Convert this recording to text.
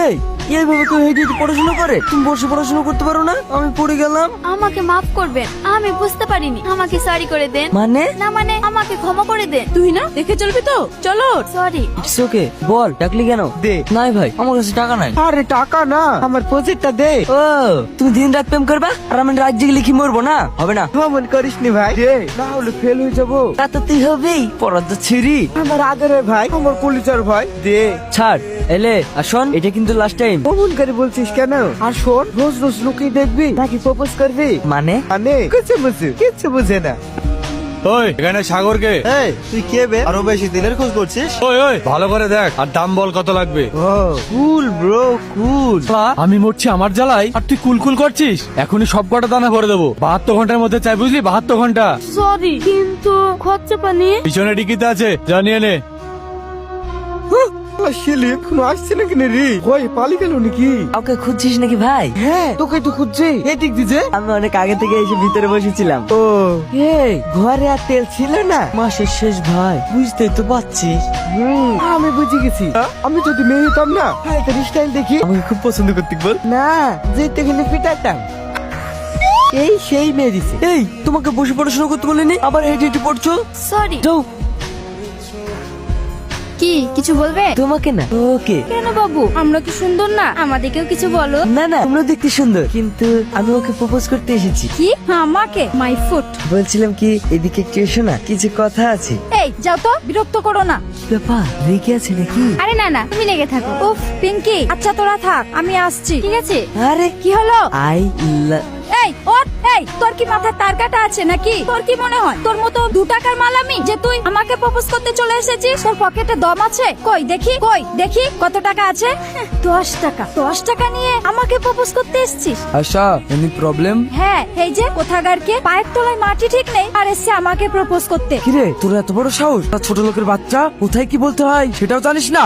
এই এইভাবে কেউ হেঁটে হেঁটে পড়াশোনা করে? তুমি বসে পড়াশোনা করতে পারো না? আমি পড়ে গেলাম। আমাকে মাফ করবেন, আমি বুঝতে পারিনি। আমাকে সরি করে দেন। মানে? না মানে আমাকে ক্ষমা করে দেন। তুই না দেখে চলবি তো, চলো। সরি। It's okay. বল, ডাকলি কেন? দে। নাই ভাই, আমার কাছে টাকা নাই। আরে টাকা না, আমার প্রজেক্টটা দে। ও, তুমি দিন রাত প্রেম করবা আর আমি রাত জেগে লিখি মরবো না? হবে না। মন করিস নি ভাই, দে, না হলে ফেল হয়ে যাবো। তা তো তুই হবেই, পড়ার তো ছিড়ি। আমার আদরের ভাই, আমার কলিজার ভাই, দে। ছাড়, এলে আর শোন, এটা কিন্তু লাস্ট টাইম। অমন করে বলছিস কেন? আর শোন, রোজ রোজ লুকিয়ে দেখবি নাকি প্রপোজ করবি? মানে? মানে কিছু বুঝে না। ওই এখানে সাগরকে। এই তুই কে বে? আরো বেশি দিনের খোঁজ করছিস? ওই ওই ভালো করে দেখ আর দাম বল কত লাগবে। ও কুল ব্রো, কুল। আমি মরছি আমার জ্বালাই আর তুই কুলকুল করছিস। এখনই সব কটা দানা করে দেবো। 72 ঘন্টার মধ্যে চাই, বুঝলি? 72 ঘন্টা। সরি, কিন্তু খরচা পানি। পিছনে টিকিতে আছে, জানিয়ে নে। শিলি এখনো আসছে নাকি রে? ওই পালি গেল নাকি? কাউকে খুঁজছিস নাকি ভাই? হ্যাঁ, তোকে তো খুঁজছি। এদিক দিছে। আমি অনেক আগে থেকে এসে ভিতরে বসেছিলাম। ও এই ঘরে আর তেল ছিল না? মাসের শেষ ভাই, বুঝতেই তো পারছিস। আমি বুঝে গেছি। আমি যদি মেয়ে হতাম না, হ্যাঁ তোর স্টাইল দেখি আমাকে খুব পছন্দ করতে বল। না, যেতে গেলে পিটাতাম। এই সেই মেয়ে দিছে। এই, তোমাকে বসে পড়াশোনা করতে বলিনি, আবার হেঁটে হেঁটে পড়ছো। সরি। যাও। কি কিছু বলবে? তোমাকে না, ওকে। কেন বাবু, আমরা কি সুন্দর না? আমাদেরকেও কিছু বলো। না না, তোমরা দেখতে সুন্দর, কিন্তু আমি ওকে প্রপোজ করতে এসেছি। কি? আমাকে? My foot. বলছিলাম কি, এদিকে একটু এসো না, কিছু কথা আছে। এই যাও তো, বিরক্ত করো না। ব্যাপার, রেখে আছে নাকি? আরে না না, তুমি লেগে থাকো। উফ পিঙ্কি, আচ্ছা তোরা থাক, আমি আসছি। ঠিক আছে? আরে কি হলো? আই এই ওঠ। এই তোর কি মাথায় তার কাটা আছে নাকি? তোর কি মনে হয় তোর মতো 2 টাকার মাল আমি, যে তুই আমাকে প্রপোজ করতে চলে এসেছিস? তোর পকেটে দম আছে? কই দেখি কত টাকা আছে? 10 টাকা। 10 টাকা নিয়ে আমাকে প্রপোজ করতে এসেছিস? আশা, এনি প্রবলেম? হ্যাঁ, এই যে কোথাকারকে পায়ের তলায় মাটি ঠিক নেই আর এসে আমাকে প্রপোজ করতে। কিরে, তোর এত বড় সাহস? ছোট লোকের বাচ্চা, কোথায় কি বলতে হয় সেটাও জানিস না?